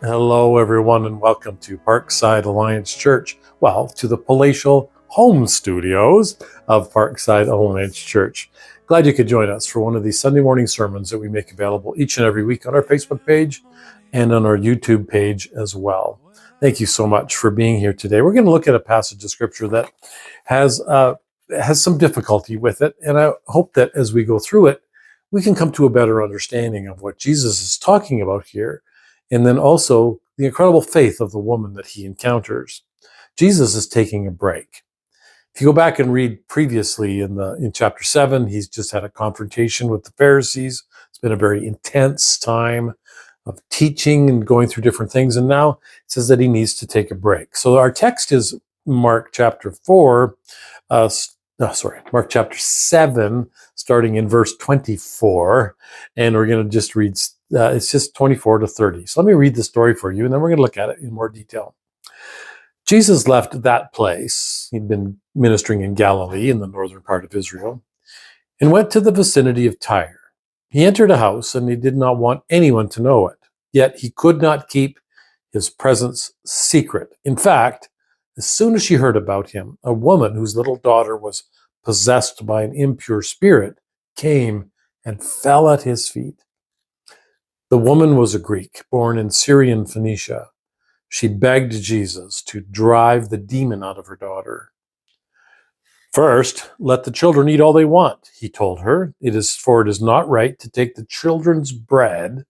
Hello, everyone, and welcome to Parkside Alliance Church. Well, to the palatial home studios of Parkside Alliance Church. Glad you could join us for one of these Sunday morning sermons that we make available each and every week on our Facebook page and on our YouTube page as well. Thank you so much for being here today. We're going to look at a passage of scripture that has some difficulty with it, and I hope that as we go through it, we can come to a better understanding of what Jesus is talking about here, and then also the incredible faith of the woman that he encounters. Jesus is taking a break. If you go back and read previously in chapter 7, he's just had a confrontation with the Pharisees. It's been a very intense time of teaching and going through different things, and now it says that he needs to take a break. So our text is Mark chapter 7, starting in verse 24, and we're going to just read, it's just 24 to 30. So let me read the story for you, and then we're going to look at it in more detail. Jesus left that place. He'd been ministering in Galilee, in the northern part of Israel, and went to the vicinity of Tyre. He entered a house, and he did not want anyone to know it. Yet he could not keep his presence secret. In fact, as soon as she heard about him, a woman whose little daughter was possessed by an impure spirit came and fell at his feet. The woman was a Greek, born in Syrian Phoenicia. She begged Jesus to drive the demon out of her daughter. First, let the children eat all they want, he told her. It is not right to take the children's bread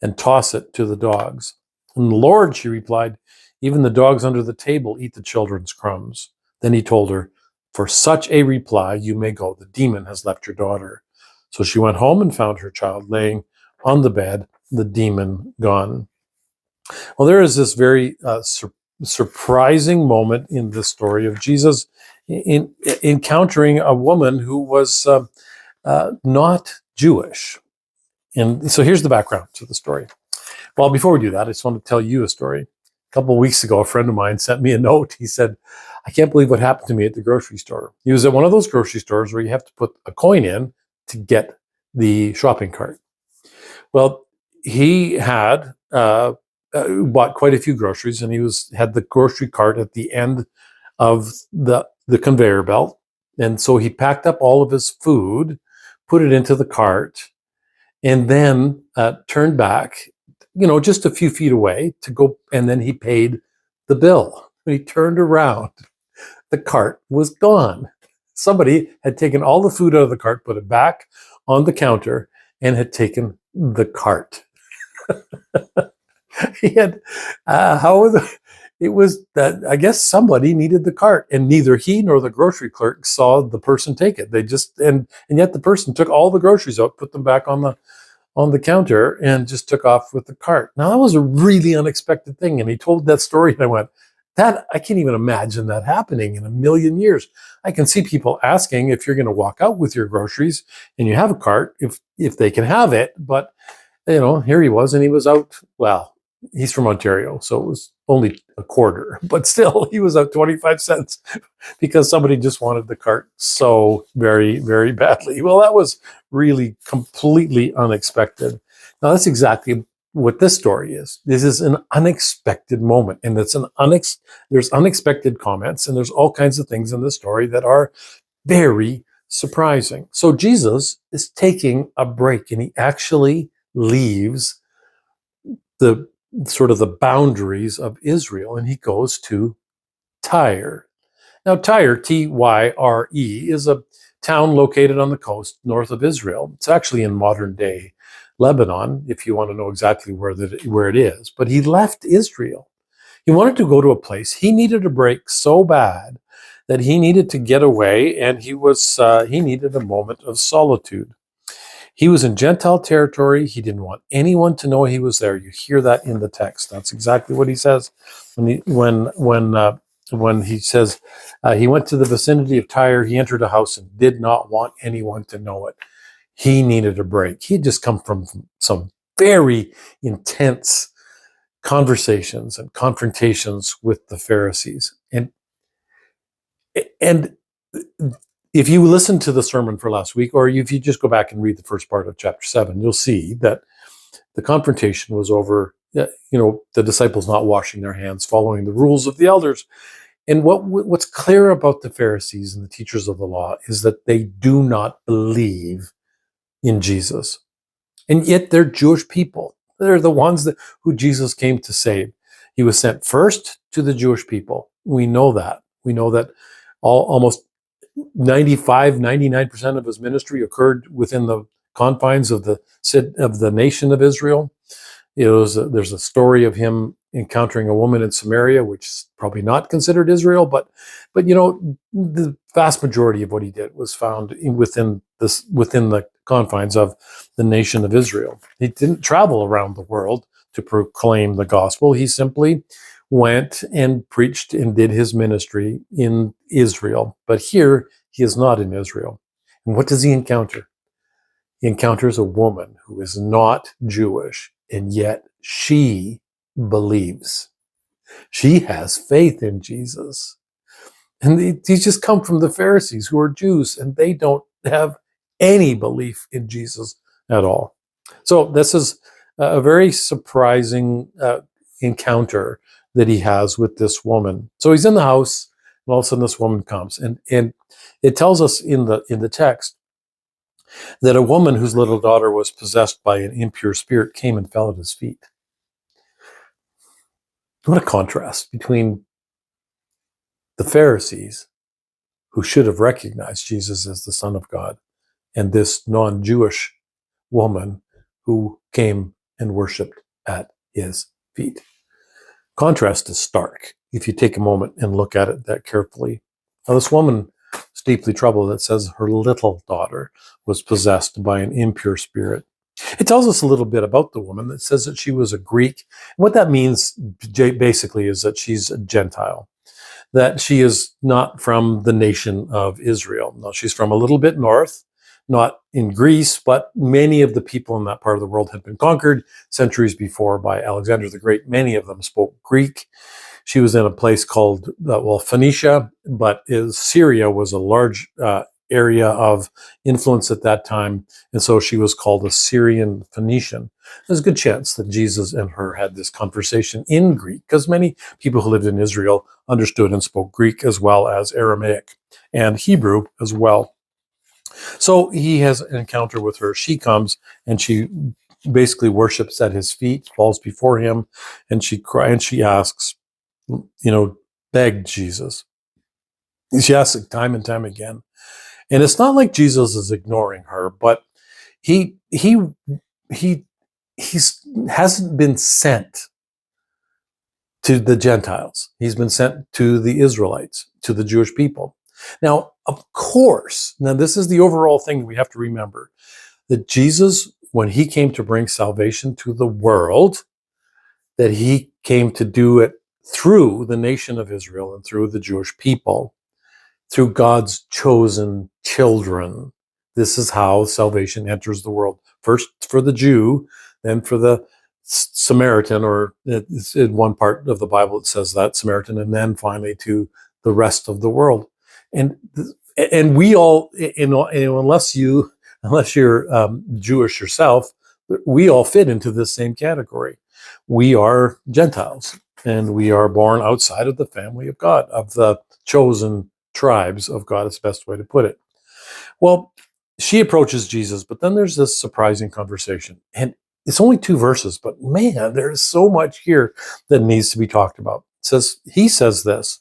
and toss it to the dogs. And Lord, she replied, even the dogs under the table eat the children's crumbs. Then he told her, for such a reply, you may go. The demon has left your daughter. So she went home and found her child laying on the bed, the demon gone. Well, there is this very surprising moment in this story of Jesus encountering a woman who was not Jewish. And so here's the background to the story. Well, before we do that, I just want to tell you a story. A couple of weeks ago, a friend of mine sent me a note. He said, I can't believe what happened to me at the grocery store. He was at one of those grocery stores where you have to put a coin in to get the shopping cart. Well, he had bought quite a few groceries, and he had the grocery cart at the end of the conveyor belt. And so he packed up all of his food, put it into the cart, and then turned back, just a few feet away to go, and then he paid the bill. When he turned around, the cart was gone. Somebody had taken all the food out of the cart, put it back on the counter, and had taken the cart. He had, it was that I guess somebody needed the cart, and neither he nor the grocery clerk saw the person take it. They just, and yet the person took all the groceries out, put them back on the counter, and just took off with the cart. Now, that was a really unexpected thing. And he told that story, and I went, I can't even imagine that happening in a million years. I can see people asking if you're going to walk out with your groceries and you have a cart, if they can have it. But, here he was, and he was out, well, he's from Ontario, so it was only a quarter, but still he was out 25 cents because somebody just wanted the cart so very, very badly. Well, that was really completely unexpected. Now, that's exactly what this story is. This is an unexpected moment, and there's unexpected comments, and there's all kinds of things in the story that are very surprising. So Jesus is taking a break, and he actually leaves the boundaries of Israel, and he goes to Tyre. Now, Tyre, Tyre, is a town located on the coast north of Israel. It's actually in modern day Lebanon, if you want to know exactly where it is. But he left Israel. He wanted to go to a place. He needed a break so bad that he needed to get away, and he needed a moment of solitude. He was in Gentile territory. He didn't want anyone to know he was there. You hear that in the text. That's exactly what he says when he says he went to the vicinity of Tyre. He entered a house and did not want anyone to know it. He needed a break. He had just come from some very intense conversations and confrontations with the Pharisees. And if you listen to the sermon for last week, or if you just go back and read the first part of chapter 7, you'll see that the confrontation was over the disciples not washing their hands, following the rules of the elders. And what's clear about the Pharisees and the teachers of the law is that they do not believe in Jesus. And yet they're Jewish people. They're the ones who Jesus came to save. He was sent first to the Jewish people. We know that. We know that almost 99% of his ministry occurred within the confines of the nation of Israel. There's a story of him encountering a woman in Samaria, which is probably not considered Israel, but the vast majority of what he did was found within the confines of the nation of Israel. He didn't travel around the world to proclaim the gospel. He simply went and preached and did his ministry in Israel. But here he is not in Israel. And what does he encounter? He encounters a woman who is not Jewish, and yet she believes. She has faith in Jesus. And these just come from the Pharisees, who are Jews, and they don't have any belief in Jesus at all. So this is a very surprising encounter that he has with this woman. So he's in the house, and all of a sudden this woman comes, and it tells us in the text that a woman whose little daughter was possessed by an impure spirit came and fell at his feet. What a contrast between the Pharisees, who should have recognized Jesus as the Son of God, and this non-Jewish woman who came and worshiped at his feet. Contrast is stark if you take a moment and look at it that carefully. Now, this woman is deeply troubled. It says her little daughter was possessed by an impure spirit. It tells us a little bit about the woman. It says that she was a Greek. What that means basically is that she's a Gentile, that she is not from the nation of Israel. No, she's from a little bit north, not in Greece, but many of the people in that part of the world had been conquered centuries before by Alexander the Great. Many of them spoke Greek. She was in a place called, Phoenicia, but Syria was a large area of influence at that time, and so she was called a Syrian Phoenician. There's a good chance that Jesus and her had this conversation in Greek, because many people who lived in Israel understood and spoke Greek as well as Aramaic and Hebrew as well. So he has an encounter with her. She comes and she basically worships at his feet, falls before him, and she cries and she asks, begged Jesus. She asks it time and time again. And it's not like Jesus is ignoring her, but he hasn't been sent to the Gentiles. He's been sent to the Israelites, to the Jewish people. Now, of course, this is the overall thing we have to remember, that Jesus, when he came to bring salvation to the world, that he came to do it through the nation of Israel and through the Jewish people, through God's chosen children. This is how salvation enters the world. First for the Jew, then for the Samaritan, or in one part of the Bible it says that, Samaritan, and then finally to the rest of the world. And we all, unless you're Jewish yourself, we all fit into this same category. We are Gentiles, and we are born outside of the family of God, of the chosen tribes of God. Is the best way to put it. Well, she approaches Jesus, but then there's this surprising conversation, and it's only 2 verses, but man, there's so much here that needs to be talked about. He says this: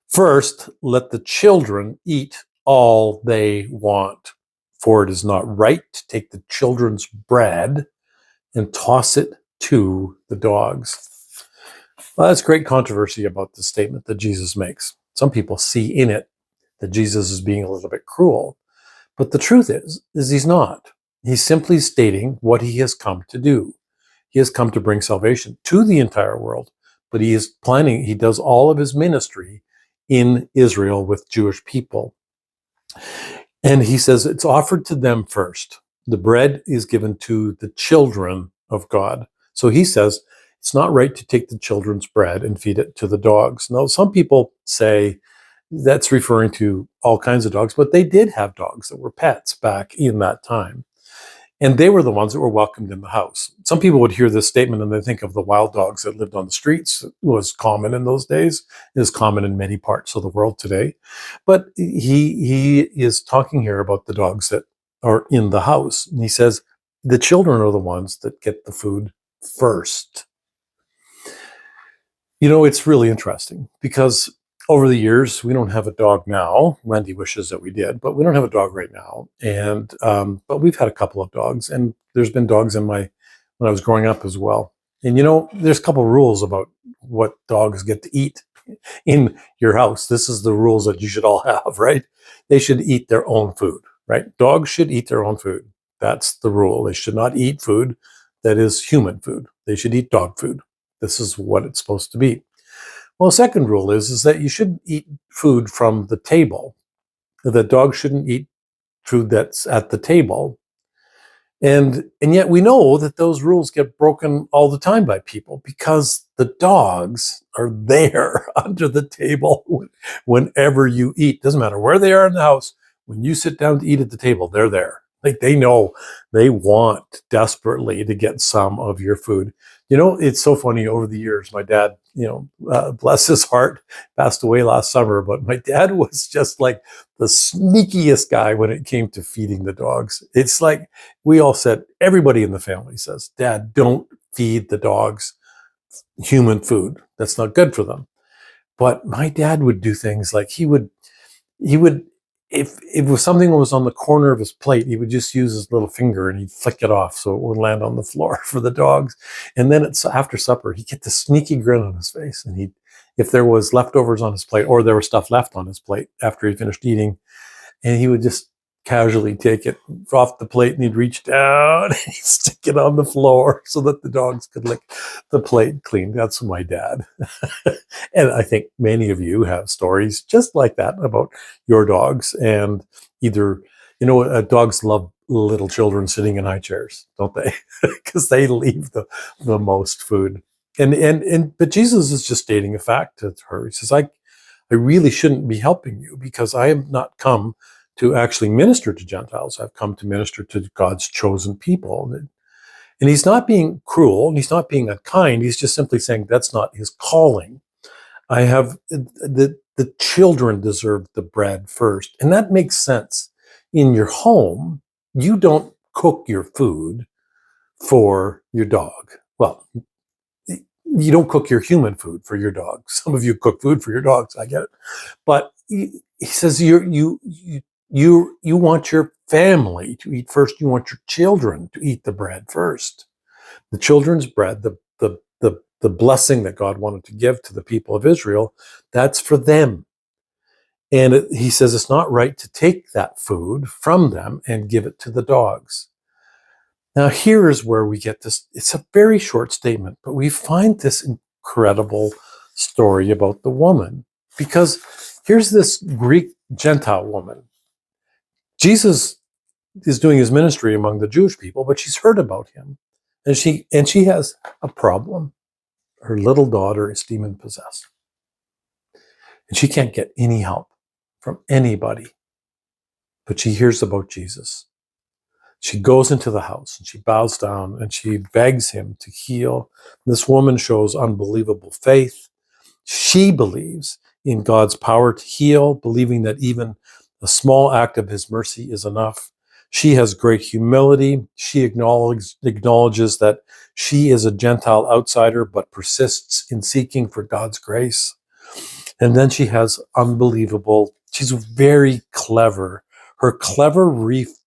first, let the children eat all they want, for it is not right to take the children's bread and toss it to the dogs. Well, that's great controversy about the statement that Jesus makes. Some people see in it that Jesus is being a little bit cruel, but the truth is he's not. He's simply stating what he has come to do. He has come to bring salvation to the entire world, but he does all of his ministry in Israel with Jewish people. And he says it's offered to them first. The bread is given to the children of God. So he says it's not right to take the children's bread and feed it to the dogs. Now, some people say that's referring to all kinds of dogs, but they did have dogs that were pets back in that time. And they were the ones that were welcomed in the house. Some people would hear this statement and they think of the wild dogs that lived on the streets. It was common in those days. It is common in many parts of the world today. But he is talking here about the dogs that are in the house. And he says, the children are the ones that get the food first. You know, it's really interesting because over the years, we don't have a dog now. Wendy wishes that we did, but we don't have a dog right now. And but we've had a couple of dogs, and there's been dogs in my when I was growing up as well. And you know, there's a couple of rules about what dogs get to eat in your house. This is the rules that you should all have, right? They should eat their own food, right? Dogs should eat their own food. That's the rule. They should not eat food that is human food. They should eat dog food. This is what it's supposed to be. Well, the second rule is that you shouldn't eat food from the table. The dog shouldn't eat food that's at the table. And yet we know that those rules get broken all the time by people because the dogs are there under the table whenever you eat. Doesn't matter where they are in the house. When you sit down to eat at the table, they're there. Like they know they want desperately to get some of your food. You know, it's so funny over the years. My dad, bless his heart, passed away last summer, but my dad was just like the sneakiest guy when it came to feeding the dogs. It's like we all said, everybody in the family says, Dad, don't feed the dogs human food. That's not good for them. But my dad would do things like he would if it was something that was on the corner of his plate, he would just use his little finger and he'd flick it off so it would land on the floor for the dogs. And then it's after supper, he'd get this sneaky grin on his face. And if there was leftovers on his plate or there was stuff left on his plate after he finished eating, and he would just casually take it off the plate and he'd reach down and he'd stick it on the floor so that the dogs could lick the plate clean. That's my dad. And I think many of you have stories just like that about your dogs. And either, dogs love little children sitting in high chairs, don't they? Because they leave the most food. But Jesus is just stating a fact to her. He says, I really shouldn't be helping you because I have not come to actually minister to Gentiles. I've come to minister to God's chosen people. And he's not being cruel and he's not being unkind. He's just simply saying that's not his calling. I have the children deserve the bread first. And that makes sense. In your home, you don't cook your food for your dog. Well, you don't cook your human food for your dog. Some of you cook food for your dogs. I get it. But he says you want your family to eat first. You want your children to eat the bread first. The children's bread, the blessing that God wanted to give to the people of Israel, that's for them. And he says it's not right to take that food from them and give it to the dogs. Now, here is where we get this. It's a very short statement, but we find this incredible story about the woman. Because here's this Greek Gentile woman. Jesus is doing his ministry among the Jewish people, but she's heard about him. And she has a problem. Her little daughter is demon possessed. And she can't get any help from anybody. But she hears about Jesus. She goes into the house and she bows down and she begs him to heal. This woman shows unbelievable faith. She believes in God's power to heal, believing that even a small act of his mercy is enough. She has great humility. She acknowledges that she is a Gentile outsider, but persists in seeking for God's grace. And then she has she's very clever. Her clever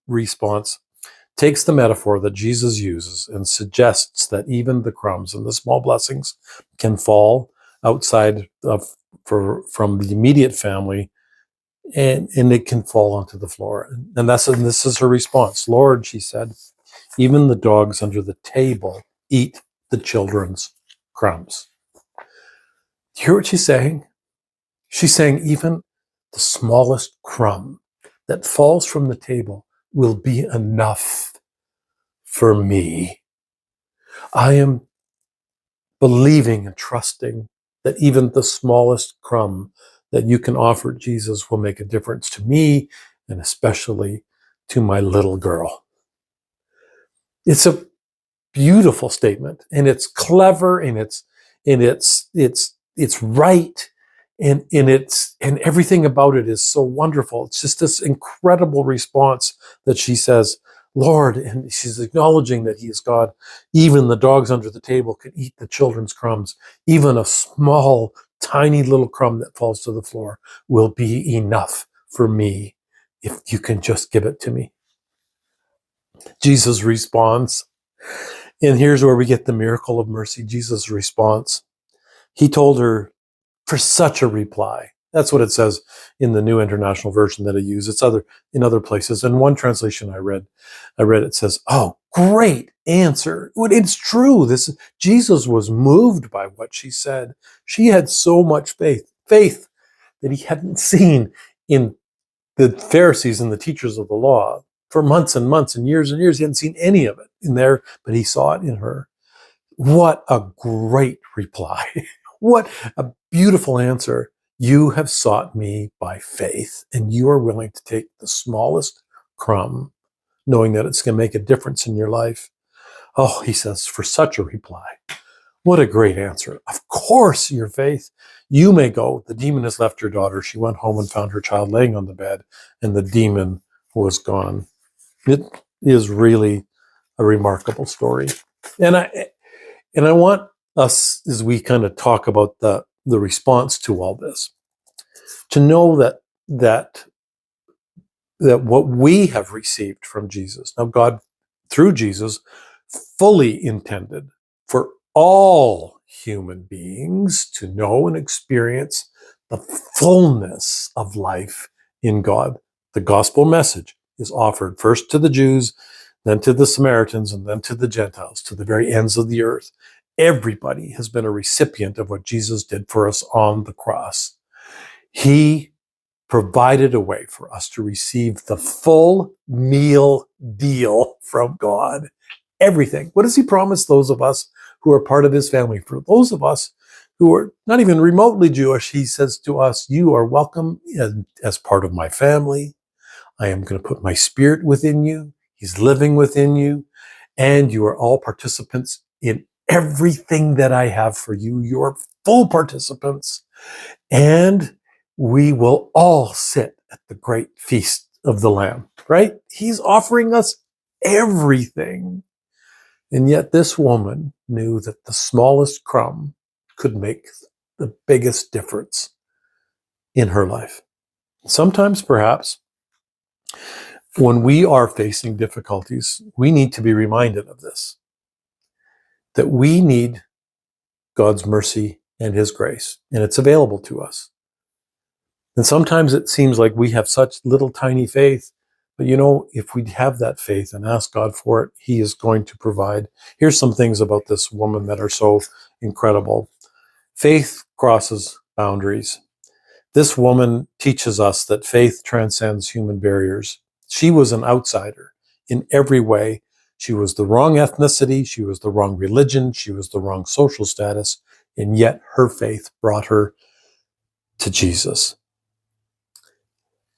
response takes the metaphor that Jesus uses and suggests that even the crumbs and the small blessings can fall outside from the immediate family, and it can fall onto the floor. And this is her response. Lord, she said, even the dogs under the table eat the children's crumbs. You hear what she's saying? She's saying even the smallest crumb that falls from the table will be enough for me. I am believing and trusting that even the smallest crumb that you can offer Jesus will make a difference to me and especially to my little girl. It's a beautiful statement, and it's clever, and it's right, and everything about it is so wonderful. It's just this incredible response that she says, Lord, and she's acknowledging that he is God. Even the dogs under the table can eat the children's crumbs. Even a small, tiny little crumb that falls to the floor will be enough for me if you can just give it to me. Jesus responds, and here's where we get the miracle of mercy. Jesus' response. He told her, for such a reply. That's what it says in the New International Version that I use. It's in other places. In one translation I read it says, "Oh, great answer." Well, it's true. Jesus was moved by what she said. She had so much faith that he hadn't seen in the Pharisees and the teachers of the law for months and months and years. He hadn't seen any of it in there, but he saw it in her. What a great reply. What a beautiful answer. You have sought me by faith, and you are willing to take the smallest crumb, knowing that it's going to make a difference in your life. Oh, he says, for such a reply. What a great answer. Of course, your faith. You may go. The demon has left your daughter. She went home and found her child laying on the bed, and the demon was gone. It is really a remarkable story. And I want us, as we kind of talk about the response to all this, to know that what we have received from Jesus, now God, through Jesus, fully intended for all human beings to know and experience the fullness of life in God. The gospel message is offered first to the Jews, then to the Samaritans, and then to the Gentiles, to the very ends of the earth. Everybody has been a recipient of what Jesus did for us on the cross. He provided a way for us to receive the full meal deal from God. Everything. What does he promise those of us who are part of his family? For those of us who are not even remotely Jewish, he says to us, you are welcome as part of my family. I am going to put my spirit within you. He's living within you. And you are all participants in everything that I have for you. You're full participants. And we will all sit at the great feast of the Lamb, right? He's offering us everything. And yet this woman knew that the smallest crumb could make the biggest difference in her life. Sometimes, perhaps, when we are facing difficulties, we need to be reminded of this, that we need God's mercy and his grace, and it's available to us. And sometimes it seems like we have such little tiny faith, but if we have that faith and ask God for it, he is going to provide. Here's some things about this woman that are so incredible. Faith crosses boundaries. This woman teaches us that faith transcends human barriers. She was an outsider in every way. She was the wrong ethnicity. She was the wrong religion. She was the wrong social status. And yet her faith brought her to Jesus.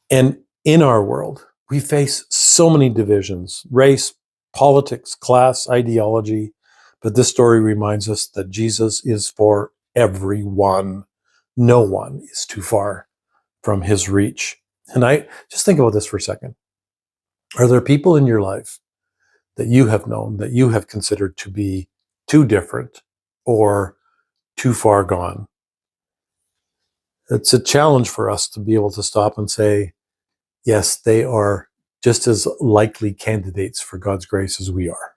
And in our world, we face so many divisions: race, politics, class, ideology. But this story reminds us that Jesus is for everyone. No one is too far from his reach. And I just think about this for a second. Are there people in your life that you have known, that you have considered to be too different or too far gone? It's a challenge for us to be able to stop and say, yes, they are just as likely candidates for God's grace as we are.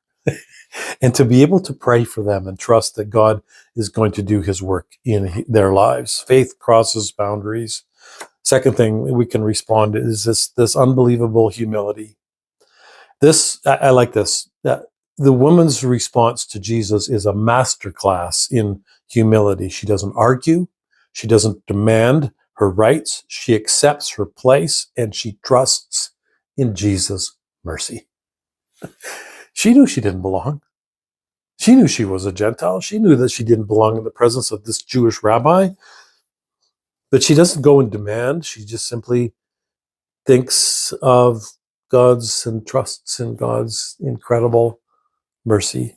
And to be able to pray for them and trust that God is going to do his work in their lives. Faith crosses boundaries. Second thing we can respond is this unbelievable humility. I like this. That the woman's response to Jesus is a masterclass in humility. She doesn't argue. She doesn't demand her rights. She accepts her place, and she trusts in Jesus' mercy. She knew she didn't belong. She knew she was a Gentile. She knew that she didn't belong in the presence of this Jewish rabbi. But she doesn't go and demand. She just simply thinks of God's and trusts in God's incredible mercy.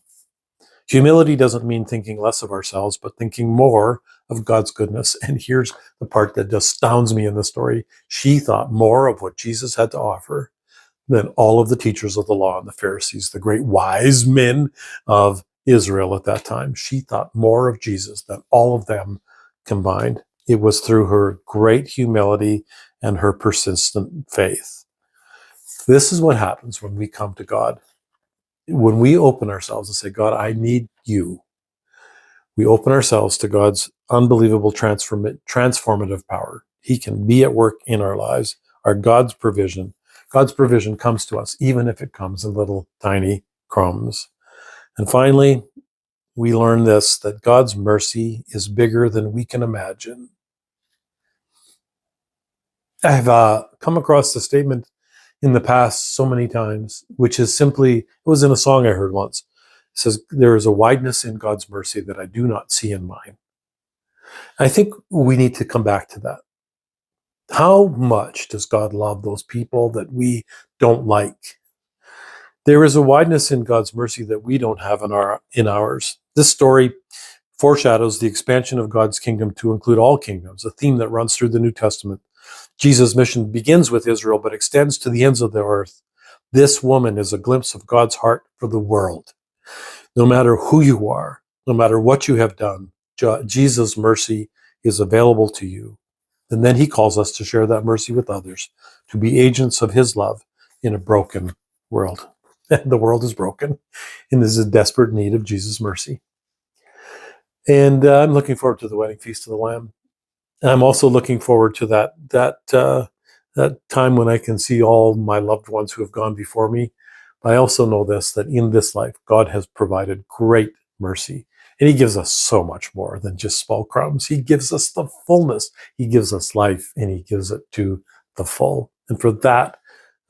Humility doesn't mean thinking less of ourselves, but thinking more of God's goodness. And here's the part that just astounds me in the story. She thought more of what Jesus had to offer than all of the teachers of the law and the Pharisees, the great wise men of Israel at that time. She thought more of Jesus than all of them combined. It was through her great humility and her persistent faith. This is what happens when we come to God. When we open ourselves and say, God, I need you, we open ourselves to God's unbelievable transformative power. He can be at work in our lives. God's provision comes to us, even if it comes in little tiny crumbs. And finally, we learn this, that God's mercy is bigger than we can imagine. I've come across the statement in the past so many times, which is simply, it was in a song I heard once. It says, there is a wideness in God's mercy that I do not see in mine. I think we need to come back to that. How much does God love those people that we don't like? There is a wideness in God's mercy that we don't have in ours. This story foreshadows the expansion of God's kingdom to include all kingdoms, a theme that runs through the New Testament. Jesus' mission begins with Israel, but extends to the ends of the earth. This woman is a glimpse of God's heart for the world. No matter who you are, no matter what you have done, Jesus' mercy is available to you. And then he calls us to share that mercy with others, to be agents of his love in a broken world. The world is broken and is in desperate need of Jesus' mercy. And I'm looking forward to the wedding feast of the Lamb. I'm also looking forward to that time when I can see all my loved ones who have gone before me. But I also know this, that in this life, God has provided great mercy. And he gives us so much more than just small crumbs. He gives us the fullness. He gives us life, and he gives it to the full. And for that,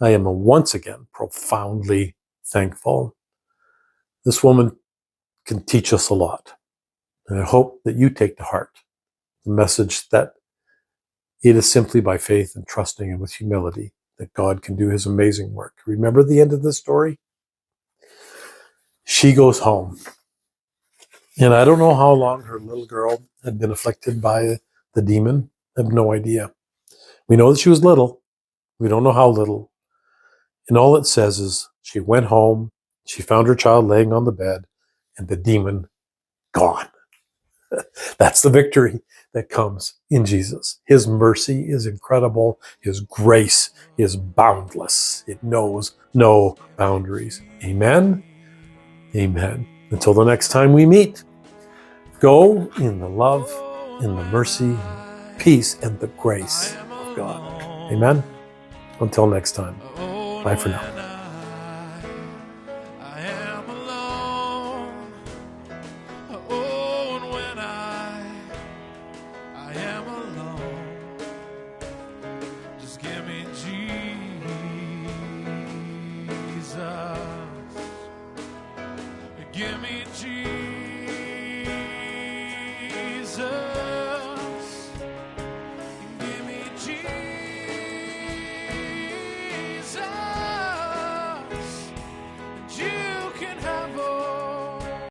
I am once again profoundly thankful. This woman can teach us a lot. And I hope that you take to heart the message that it is simply by faith and trusting and with humility that God can do his amazing work. Remember the end of the story? She goes home. And I don't know how long her little girl had been afflicted by the demon. I have no idea. We know that she was little. We don't know how little. And all it says is she went home, she found her child laying on the bed, and the demon gone. That's the victory that comes in Jesus. His mercy is incredible. His grace is boundless. It knows no boundaries. Amen. Amen. Until the next time we meet, go in the love, in the mercy, peace, and the grace of God. Amen. Until next time. Bye for now. Give me Jesus.